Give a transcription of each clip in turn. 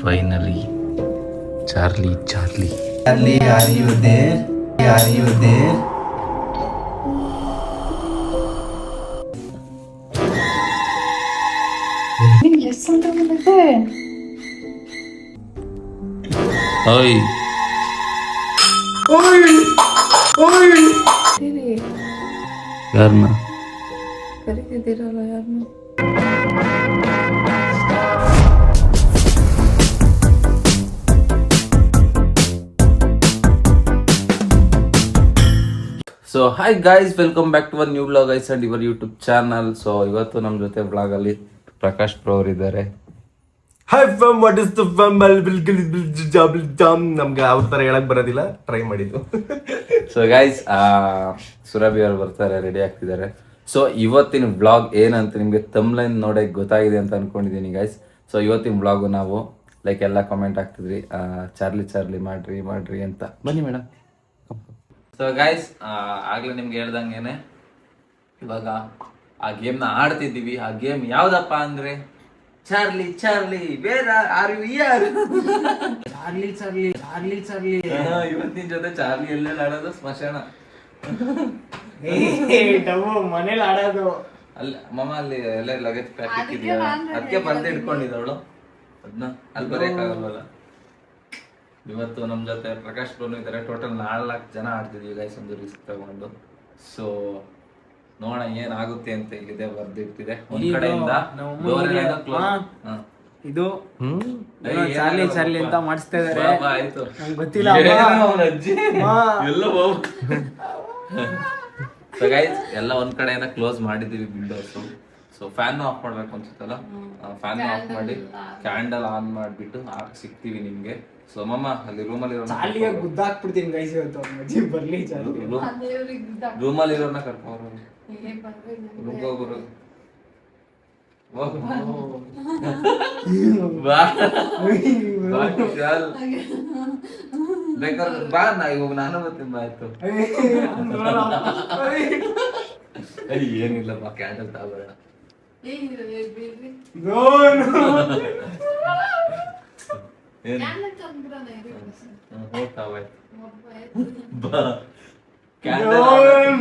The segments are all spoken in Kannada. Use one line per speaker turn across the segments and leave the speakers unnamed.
Finally, Charlie.
Charlie, are you there? Are you there?
ಎಷ್ಟು ಅಂತ ಬಂದಿದೆ?
Oi,
ಸರಿ,
ಯಾರನ್ನ?
ಕರೀತಿದ್ದೀರಲ್ಲ ಯಾರನ್ನ?
So hi guys, welcome back to one new vlog guys and your YouTube channel. So ಇವತ್ತು ನಮ್ಮ ಜೊತೆ ವ್ಲಾಗ್ ಅಲ್ಲಿ ಪ್ರಕಾಶ್ ಬ್ರೋ ಅವರು ಇದ್ದಾರೆ.
Hi fam, what is the fam? ನಮ್ಗೆ ಅವ್ರ ತರ ಹೇಳಕ್ ಬರೋದಿಲ್ಲ, ಟ್ರೈ ಮಾಡಿದ್ದು.
ಸೊ ಗೈಸ್, ಸುರಭಿ ಅವರು ಬರ್ತಾರೆ, ರೆಡಿ ಆಗ್ತಿದ್ದಾರೆ. ಸೊ ಇವತ್ತಿನ ವ್ಲಾಗ್ ಏನಂತ ನಿಮಗೆ ತಮ್ಲೈನ್ ನೋಡೇ ಗೊತ್ತಾಗಿದೆ ಅಂತ ಅನ್ಕೊಂಡಿದ್ದೀನಿ ಗೈಸ್. ಸೊ ಇವತ್ತಿನ ವ್ಲಾಗು ನಾವು ಲೈಕ್ ಎಲ್ಲ ಕಾಮೆಂಟ್ ಆಗ್ತಿದ್ರಿ, ಚಾರ್ಲಿ ಮಾಡ್ರಿ ಅಂತ. ಬನ್ನಿ ಮೇಡಮ್. ಸೊ ಗೈಸ್, ಆಗ್ಲೇ ನಿಮ್ಗೆ ಹೇಳ್ದಂಗೆನೆ ಇವಾಗ ಆ ಗೇಮ್ನ ಆಡ್ತಿದ್ದೀವಿ. ಆ ಗೇಮ್ ಯಾವ್ದಪ್ಪ ಅಂದ್ರೆ ಚಾರ್ಲಿ ಬೇರೆ ಆರ್ ಯು ಇಯರ್ ಚಾರ್ಲಿ. ಇವತ್ತಿನ ಜೊತೆ ಚಾರ್ಲಿ ಎಲ್ಲೆಲ್ಲ ಆಡೋದು ಸ್ಮಶಾನ,
ಮನೇಲಿ ಆಡೋದು.
ಅಲ್ಲಿ ಮಮ್ಮ ಅಲ್ಲಿ ಎಲ್ಲ ಲಗೇಜ್ ಪ್ಯಾಕ್ ಇಟ್ಟಿದ್ಯಾ, ಅದಕ್ಕೆ ಬಂದು ಇಟ್ಕೊಂಡಿದ್ದವಳು, ಅದನ್ನ ಅಲ್ಲಿ ಬರೆಯಕ್ಕಾಗಲ್ವಲ್ಲ. ಇವತ್ತು ನಮ್ಮ ಜೊತೆ ಪ್ರಕಾಶ್ ಬ್ರೋನು ಇದ್ದಾರೆ. ಟೋಟಲ್ 4 ಜನ ಆಡ್ತಿದ್ವಿ ಗೈಸ್, ಒಂದು ರಿಸ್ಕ್ ತಗೊಂಡು. ಸೊ ನೋಡೋಣ ಏನಾಗುತ್ತೆ ಅಂತ ಇಲ್ಲಿದೆ ಬರ್ದಿರ್ತಿದೆ ಒಂದ್ ಕಡೆಯಿಂದ.
ಇದು ಚಾರ್ಲಿ ಅಂತ ಮಾಡಿಸ್ತಾ ಇದಾರೆ.
ಆಯ್ತು,
ನಂಗೆ ಗೊತ್ತಿಲ್ಲ.
ಸೊ ಗೈಸ್, ಎಲ್ಲ ಒಂದ್ ಕಡೆಯಿಂದ ಕ್ಲೋಸ್ ಮಾಡಿದೀವಿ ವಿಂಡೋಸ್. ಸೊ ಫ್ಯಾನ್ ಆಫ್ ಮಾಡ್ಬೇಕು ಅನ್ಸುತ್ತಲ್ಲ, ಫ್ಯಾನ್ ಆಫ್ ಮಾಡಿ ಕ್ಯಾಂಡಲ್ ಆನ್ ಮಾಡ್ಬಿಟ್ಟು ಸಿಗ್ತೀವಿ ನಿಮ್ಗೆ. ಸೊ ಮಮ್ಮ ಅಲ್ಲಿ ರೂಮಲ್ಲಿ
ಚಾರ್ಲಿಗೆ ಗುದ್ದಾಕ್ಬಿಡ್ತೀನಿ ಗೈಸ್ ಇವತ್ತು. ಮಜ್ಜಿ ಬರ್ಲಿ ಚಾರ್ಲಿ.
ರೂಮಲ್ಲಿ ಇರೋರ್ನ ಕರ್ಕೊಂಡು ಹೋಗ್ರು. ಬೇಕಾದ್ರೆ ಬಾ, ಇವಾಗ ನಾನು ಬರ್ತೀನಿ. ಬಾ ಆಯ್ತು, ಏನಿಲ್ಲಪ್ಪ, ಕ್ಯಾಂಡಲ್ ತಗೋಬೇಡ.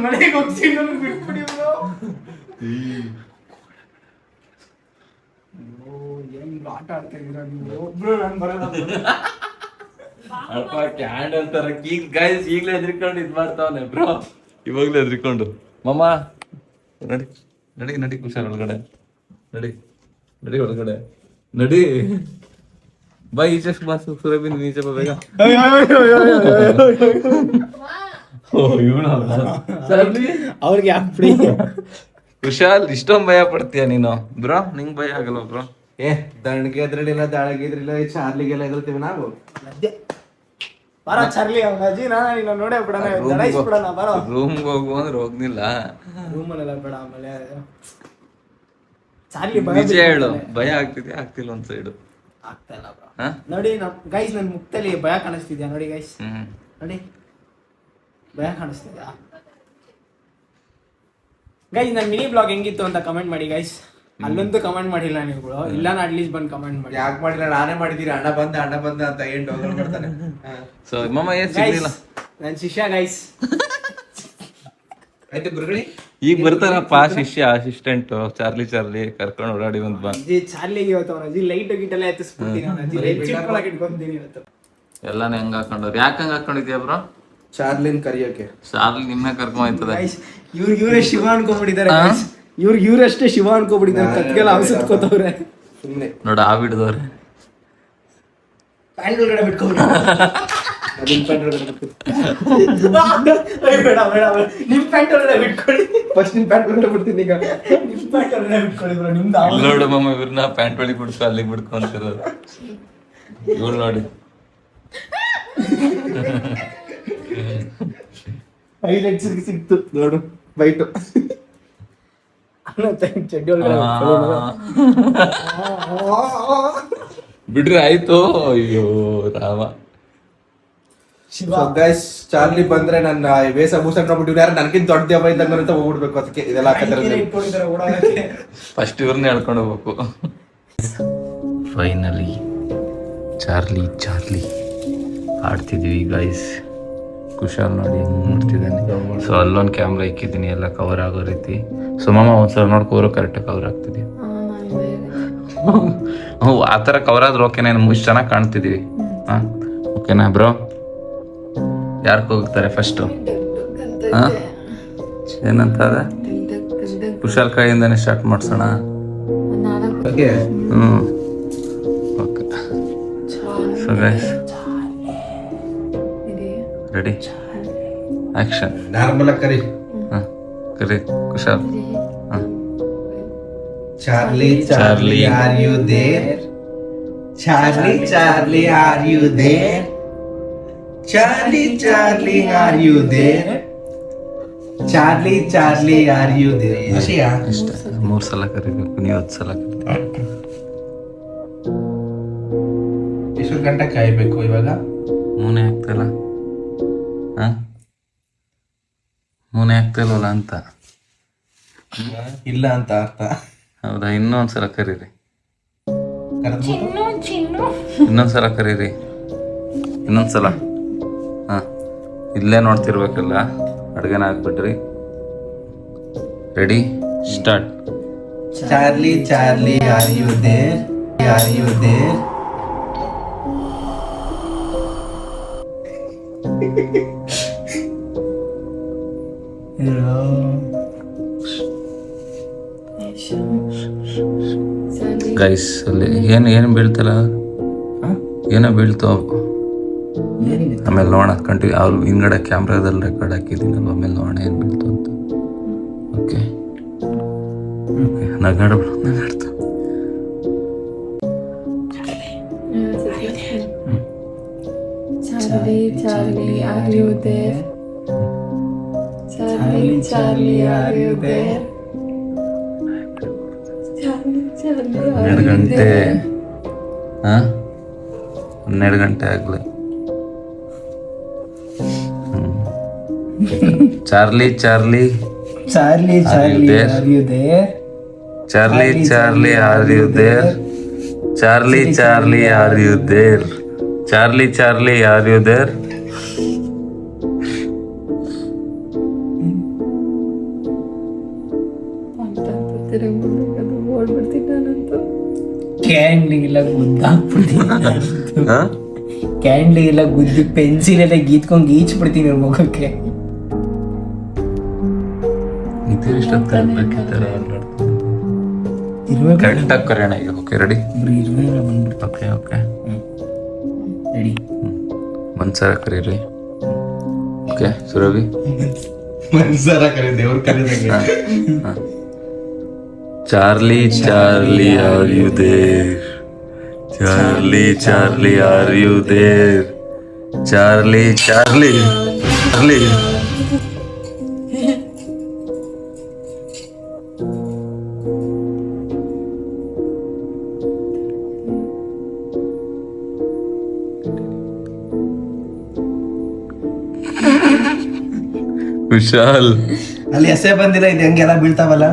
ಮನೆಗೆ ಹೋಗ್ತೀನಿ, ನನಗೆ ಬಿಟ್ಬಿಡಿ ಬ್ರೋ. ಹೆಂಗ್ ಆಟ ಆಡ್ತಾ ಇದ್ದೀರಾ ನೀವು? ಒಬ್ರು ನಾನು ಬರಲ್ಲ.
ಅಪ್ಪ ಕ್ಯಾಂಡಲ್ ತರ ಈಗ ಗೈಸ್ ಈಗಲೇ ಎದ್ರಿಕೊಂಡು ಇದ್ ಮಾಡ್ತಾವನೆ ಬ್ರೋ, ಇವಾಗ್ಲೇ ಎದ್ರಿಕೊಂಡು. ಮಮ್ಮ ನಡಿ ಕುಶಾಲ್ ಒಳಗಡೆ ನಡಿ ಒಳಗಡೆ ನಡಿ. ಬಾ ಈಚೆ ಬಾ, ಸುರಭಿ ನೀಚೆ ಬಾ ಬೇಗ.
ಅವ್ರಿಗೆ ಹಾಕ್ಬಿಡಿ.
ಕುಶಾಲ್, ಇಷ್ಟೊಂದು ಭಯ ಪಡ್ತೀಯ ನೀನು ಬ್ರೋ? ನಿಂಗ್ ಭಯ ಆಗಲ್ವ ಬ್ರೋ?
ದಣ್ಗೆ ಎದ್ರಲಿಲ್ಲ, ದಾಳಗೆ ಎದ್ರಿಲ್ಲ, ಚಾರ್ಲಿಗೆಲ್ಲ ಎದುರ್ತೀವಿ ನಾವು.
ಬರ ಚಾರ್ಲಿ, ಅವ್ನ ಅಜ್ಜಿ ನಾನು ನೋಡೇ ಬಿಡೋಣ, ದಡಾಯಿಸ್ಬಿಡೋಣ. ಬರೋ
ರೂಮ್ಗೆ ಹೋಗು ಅಂದ್ರೆ ಹೋಗ್ನಿಲ್ಲ.
ರೂಮಲ್ಲೆಲ್ಲ ಬೇಡ. ಆಮೇಲೆ ಚಾರ್ಲಿ
ನಿಜ ಹೇಳು, ಭಯ ಆಗ್ತಿಲ್ಲ ಒಂದ್ ಸೈಡು.
ಆಗ್ತಾ ಇಲ್ಲ ಬ್ರೋ. ನೋಡಿ ಗೈಸ್, ನನ್ ಮುಖದಲ್ಲಿ ಭಯ ಕಾಣಿಸ್ತಿದ್ಯಾ? ನೋಡಿ ಗೈಸ್, ನೋಡಿ ಭಯ ಕಾಣಿಸ್ತಿದ್ಯಾ ಗೈಸ್? ನನ್ನ ಮಿನಿ ಬ್ಲಾಗ್ ಹೆಂಗಿತ್ತು ಅಂತ ಕಮೆಂಟ್ ಮಾಡಿ ಗೈಸ್. ಅಲ್ಲೊಂದು ಕಮೆಂಟ್ ಮಾಡಿಲ್ಲ ನೀವು, ಇಲ್ಲ ಅಟ್ಲೀಸ್ಟ್ ಬಂದು ಕಮೆಂಟ್ ಮಾಡಿ.
ಯಾಕೆ ಮಾಡಿಲ್ಲ? ನಾನೇ ಮಾಡಿದೀರಿ. ಅಣ್ಣ ಬಂದ ಅಂತ ಏನ್ ಡೋಗಲ್ ಮಾಡ್ತಾನೆ.
ಸೊ ಮಮ್ಮ ಏನ್ ಸಿಗ್ಲಿಲ್ಲ.
ನನ್ನ ಶಿಷ್ಯ ಗೈಸ್.
ಆಯ್ತು ಗುರುಗಳಿ,
ಈಗ ಬರ್ತಾರಪ್ಪ ಶಿಷ್ಯ, ಅಸಿಸ್ಟೆಂಟ್ ಚಾರ್ಲಿ ಕರ್ಕೊಂಡು ಓಡಾಡಿ ಬಂದ್ ಬಾ.
ಅಜ್ಜಿ ಚಾರ್ಲಿಗೆ ಇವತ್ತು ಅವ್ನ ಅಜ್ಜಿ ಲೈಟ್ ಗಿಟ್ಟೆಲ್ಲ ಎತ್ತಿಸ್ಬಿಡ್ತೀನಿ. ಅವ್ನ ಅಜ್ಜಿ ಲೈಟ್ ಚಿಟ್ಕೊಳಕ್ಕೆ ಇಟ್ಕೊಂತೀನಿ ಇವತ್ತು.
ಎಲ್ಲಾನು ಹೆಂಗ್ ಹಾಕೊಂಡವ್ರು? ಯಾಕೆ ಹಂಗ ಹಾಕೊಂಡಿದ್ಯಾ ಬ್ರೋ?
ಚಾರ್ಲಿನ್ ಕರಿಯೋಕೆ.
ಚಾರ್ಲಿ ನಿಮ್ನೆ ಕರ್ಕೊಂಡ್ ಹೋಯ್ತದೆ.
ಇವ್ರೇ ಶಿವ ಅನ್ಕೊಂಡ್ಬಿಟ್ಟಿದ್ದಾರೆ. ಇವ್ರಷ್ಟೇ ಶಿವ ಅನ್ಕೊಂಡ್ಬಿಟ್ಟಿದ್ದಾರೆ. ಕತ್ಗೆಲ್ಲ ಅವಸತ್ಕೋತವ್ರೆ
ಸುಮ್ನೆ.
ನೋಡ ಆ ಬಿಡ್ದವ್ರೆ.
ಪ್ಯಾಂಟ್ ಒಳಗಡೆ ಬಿಟ್ಕೊಂಡ್ಬಿಟ್ಟು ನಿಮ್ ಪ್ಯಾಂಟ್ ಒಳಗಡೆ ಬಿಟ್ಕೊಳ್ಳಿ. ಫಸ್ಟ್ ನಿಮ್ ಪ್ಯಾಂಟ್ ಒಳಗಡೆ ಬಿಡ್ತೀನಿ. ಈಗ ನಿಮ್ ಪ್ಯಾಂಟ್ ಒಳಗಡೆ ಬಿಟ್ಕೊಳ್ಳಿ ಬ್ರೋ. ನಿಮ್ದು
ನೋಡು ಮಮ್ಮ, ಇವ್ರನ್ನ ಪ್ಯಾಂಟ್ ಒಳಗೆ ಬಿಡ್ಕೊ, ಅಲ್ಲಿಗೆ ಬಿಡ್ಕೊಂತಿರೋದು. ಇವ್ರು ನೋಡಿ
ಹೈಲೈಟ್ಸ್ ಸಿಕ್ತು ನೋಡು, ಬೈಟು.
ಚಡ್ಡಿ ಒಳಗಡೆ
ಬಿಡ್ರಿ ಆಯ್ತು. ಅಯ್ಯೋ ರಾಮ.
ಗೈಸ್, ಚಾರ್ಲಿ ಬಂದ್ರೆ ನನ್ನ ವೇಷ ಭೂಷಣ ನೋಡ್ಬಿಟ್ಟು ಯಾರು ನನಗಿಂತ ದೊಡ್ಡ ದೇವ ಇದ್ದಂಗ ಅಂತ ಹೋಗ್ಬಿಡ್ಬೇಕು. ಅದಕ್ಕೆ ಇದೆಲ್ಲ
ಫಸ್ಟ್ ಇವ್ರನ್ನೇ ಹೇಳ್ಕೊಂಡು ಹೋಗ್ಬೇಕು. ಫೈನಲಿ ಚಾರ್ಲಿ ಚಾರ್ಲಿ ಆಡ್ತಿದ್ವಿ ಗೈಸ್. ಕುಶಾಲ್ ನೋಡಿ ಹೆಂಗ್ ನೋಡ್ತಿದ್ದಾನೆ. ಸೊ ಅಲ್ಲೊಂದು ಕ್ಯಾಮ್ರಾ ಇಕ್ಕಿದ್ದೀನಿ ಎಲ್ಲ ಕವರ್ ಆಗೋ ರೀತಿ. ಸೊ ಮಾಮ ಒಂದ್ಸಲ ನೋಡ್ಕೋರು ಕರೆಕ್ಟಾಗಿ ಕವರ್ ಆಗ್ತಿದ್ವಿ. ಆ ಥರ ಕವರ್ ಆದ್ರೆ ಓಕೆನಾ? ಇಷ್ಟು ಚೆನ್ನಾಗಿ ಕಾಣ್ತಿದ್ದೀವಿ. ಹಾಂ ಓಕೆನಾ ಬ್ರೋ? ಯಾರು ಹೋಗ್ತಾರೆ ಫಸ್ಟು? ಹಾಂ ಏನಂತ ಅದ? ಕುಶಾಲ್ ಕೈಯಿಂದನೇ ಸ್ಟಾರ್ಟ್ ಮಾಡ್ಸೋಣ.
ಓಕೆ
ಹ್ಞೂ okay. So guys ready action.
Normal ಆಗಿ ಕರಿ.
ಹಾಂ ಕರಿ ಕುಶಾಲ್. ಹಾಂ
Charlie Charlie are you there? Charlie Charlie are you there? Charlie Charlie are you there? Charlie Charlie are you there? ಅಷ್ಟೇ
ಇಷ್ಟ. 3 ಸಲ ಕರಿಬೇಕು, ನೀವು 10 ಸಲ ಕರಿ.
ಎಷ್ಟು ಗಂಟೆ ಕಾಯ್ಬೇಕು ಇವಾಗ?
ಮೂನೇ ಆಗ್ತಲ್ಲ. ಹಾಂ ಮೂನೇ ಆಗ್ತಿಲ್ವಲ್ಲ ಅಂತ.
ಇಲ್ಲ ಅಂತ ಅರ್ಥ.
ಹೌದಾ? ಇನ್ನೊಂದ್ಸಲ ಕರೀರಿ.
ಕರೆದ್ಬಿಟ್ಟು
ಇನ್ನೊಂದ್ಸಲ ಕರೀರಿ. ಇನ್ನೊಂದ್ಸಲ. ಹಾಂ ಇಲ್ಲೇ ನೋಡ್ತಿರ್ಬೇಕಲ್ಲ. ಅಡುಗೆನ ಹಾಕ್ಬಿಟ್ರಿ. Ready start.
Charlie Charlie are you there? Are you there?
Guys ಅಲ್ಲಿ ಏನು ಬೀಳ್ತಲ್ಲ, ಏನೋ ಬೀಳ್ತಾವ. ಆಮೇಲೆ ನೋಡೋಣ ಕಂಟಿನ್ಯೂ. ಅವ್ರು ಹಿಂಗಡೆ ಕ್ಯಾಮ್ರಾದಲ್ಲಿ ರೆಕಾರ್ಡ್ ಹಾಕಿದ್ದೀನಲ್ವ, ಆಮೇಲೆ ನೋಡೋಣ ಏನು ಬೀಳ್ತು ಅಂತ. ಓಕೆ ಓಕೆ ನಗಾಡ್ಬಿಡು, ನಗಾಡ್ತು.
Charlie, Charlie, are you there? Charlie, Charlie, are you there? Charlie, Charlie, are
12
you
ಗಂಟೆ.
there?
ಹಾಂ 12 ಗಂಟೆ ಆಗಲಿ. Charlie Charlie
Charlie Charlie are you there?
Charlie Charlie are you there? Charlie Charlie are you there? Charlie Charlie are you there?
ಅಂತ ತಿರುಗಿ ಮುಂದಕ್ಕೆ ಅದು ಓಡ್ಬಿಡ್ತೀನಿ ನಾನಂತೂ.
ಕ್ಯಾಂಡ್ಲಿಗೆಲ್ಲ ಗುದ್ದಾಕ್ಬಿಡ್ತೀನಿ.
ಹಾಂ
ಕ್ಯಾಂಡ್ಲಿಗೆಲ್ಲ ಗುದ್ದು ಪೆನ್ಸಿಲ್ ಎಲ್ಲ ಗೀತ್ಕೊಂಡು ಗೀಚ್ಬಿಡ್ತೀನಿ ಅವ್ರ ಮುಖಕ್ಕೆ.
ಇದೇ ಇಷ್ಟೊತ್ತಿರ್ಬೇಕಿತ್ತರ
ಇರ್ಬೇಕು
ಕರೆಕ್ಟಾಗಿ ಕರೆಯೋಣ ಈಗ. Okay ready?
ಇರ್ಬೇಕಲ್ಲ ಬಂದ್ಬಿಡ್ತು.
Okay okay
ready.
ಮನ್ಸರ ಕರೀರಿ. ಓಕೆ ಸುರಭಿ
ಮನ್ಸರ ಕರಿ, ದೇವ್ರ ಕರೀದಂಗೆ.
Charlie Charlie are you there? Charlie Charlie are you there? Charlie Charlie Charlie Kushal
ಅಲ್ಲಿ ಎಸೆ ಬಂದಿಲ್ಲ, ಇದು ಹೆಂಗೆಲ್ಲ ಬೀಳ್ತಾವಲ್ಲ.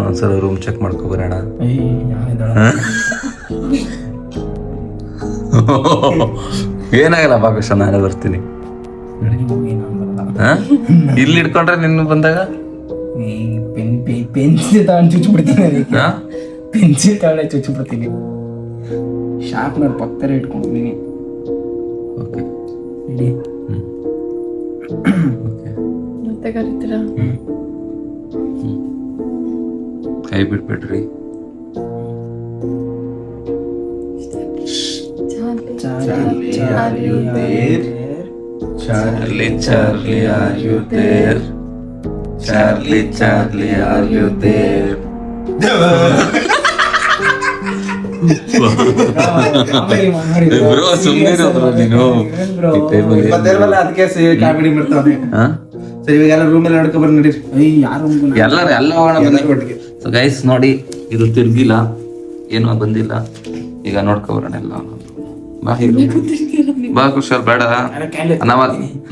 ಒಂದ್ಸಲ ರೂಮ್ ಚೆಕ್ ಮಾಡ್ಕೊ ಬರೋಣ. ಏನಾಗಲ್ಲ ಬಾ ಕುಶಾಲ್, ನಾನೇ ಬರ್ತೀನಿ. ಹಾ? ಇಲ್ಲಿ ಇಟ್ಕೊಂಡ್ರೆ ನಿನ್ನ ಬಂದಾಗ
ಪೆನ್ಸಿಲ್ ತಗೊಂಡು ಚುಚ್ಚಿಬಿಡ್ತೀನಿ. ಅದಕ್ಕೆ
ಹಾ?
ಪೆನ್ಸಿಲ್ ತಗೊಂಡೆ ಚುಚ್ಚಿಬಿಡ್ತೀನಿ. ಶಾರ್ಪ್ನರ್ ಪಕ್ಕದಲ್ಲಿ ಇಟ್ಕೊಂಡಿದ್ದೀನಿ.
Okay
ready.
ಓಕೆ
ಮತ್ತೆ ಕರಿತೀರಾ?
ಕೈ ಬಿಟ್ಬಿಡ್ರಿ.
Charlie, are you there?
Charlie Charlie are you there? Charlie Charlie are you there? Bro ಸುಮ್ಮನೆ ಬ್ರೋ ನೀನು ಈ ಟೈಮಲ್ಲಿ.
ಗೊತ್ತಿಲ್ವಲ್ಲ, ಅದಕ್ಕೆ ಕಾಮಿಡಿ ಮಾಡ್ತಾವೆ.
ಹಾ?
ಸರಿ ಇವಾಗೆಲ್ಲ ರೂಮಲ್ಲಿ ನಡ್ಕೊ ಬಂದು ನಡೀರಿ.
ಎಲ್ಲರೂ ಎಲ್ಲ ಹೋಗೋಣ ಬನ್ನಿ. ಸೊ ಗೈಸ್ ನೋಡಿ, ಇದು ತಿರ್ಗಿಲ್ಲ, ಏನೋ ಬಂದಿಲ್ಲ. ಈಗ ನೋಡ್ಕೊ ಬರೋಣ ಎಲ್ಲ. ಬಾ ಹೀರೋ, ಬಾ ಕುಶಾಲ್. ಬೇಡ,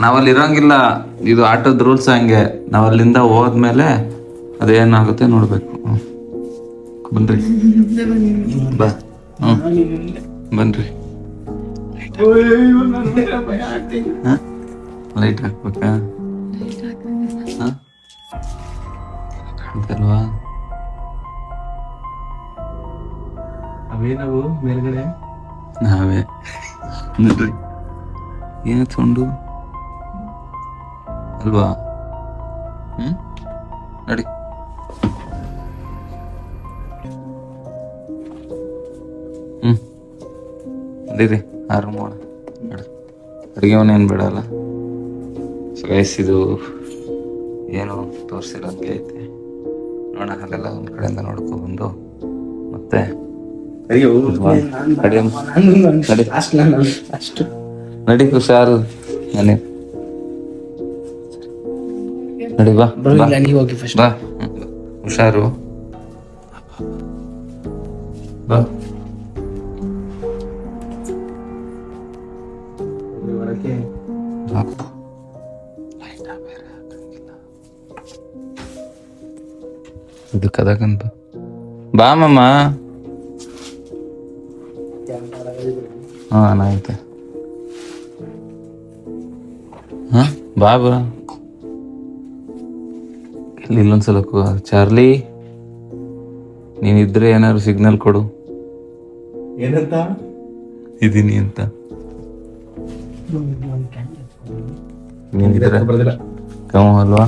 ನಾವಲ್ಲಿ ಇರಂಗಿಲ್ಲ. ಇದು ಆಟೋದ ರೂಲ್ಸ್ ಹಂಗೆ. ನಾವಲ್ಲಿಂದ ಹೋದ್ಮೇಲೆ ಅದೇನಾಗುತ್ತೆ ನೋಡ್ಬೇಕು. ಬನ್ರಿ ಬಾ ಬನ್ರಿ ಲೈಟ್ ಹಾಕ್ಬೇಕಾ ಕಾಣ್ತಲ್ವಾ
ಅವೇನವು ಮೇಲ್ಗಡೆ
ನಾವೇ ನೋಡ್ರಿ ಏನ ಸೌಂಡು ಅಲ್ವಾ ನೋಡಿ ನಡೀರಿ ಆರು ಮಾಡ ಅಡುಗೆ ಮನೆ ಏನು ಬೇಡಲ್ಲ ಸೊ ಗೈಸ್ ಇದು ಏನು ತೋರಿಸಿರೋಂಗೆ ಐತೆ ನೋಡೋಣ ಅಲ್ಲೆಲ್ಲ ಒಂದು ಕಡೆಯಿಂದ ನೋಡ್ಕೊಬಂದು ಮತ್ತೆ ನಡಿ ಹುಷಾರು ಮನೆ ನಡಿ ಬಾ
ಹೋಗಿ ಫಸ್ಟ್
ಬಾ ಹುಷಾರು ಬಾ ಇದು ಕದಕಂತ ಬಾ ಮಮ್ಮ ಹಾ ಆಯ್ತು ಹಾ ಬಾ ಬಾ ಇಲ್ಲಿ ಇಲ್ಲೊಂದ್ಸಲ ಚಾರ್ಲಿ ನೀನಿದ್ರೆ ಏನಾದ್ರು ಸಿಗ್ನಲ್ ಕೊಡು
ಏನಂತ
ಇದೀನಿ ಅಂತ ನೀನಿದ್ರೆ
ಬರೋದಿಲ್ಲ
ಕಮ ಅಲ್ವಾ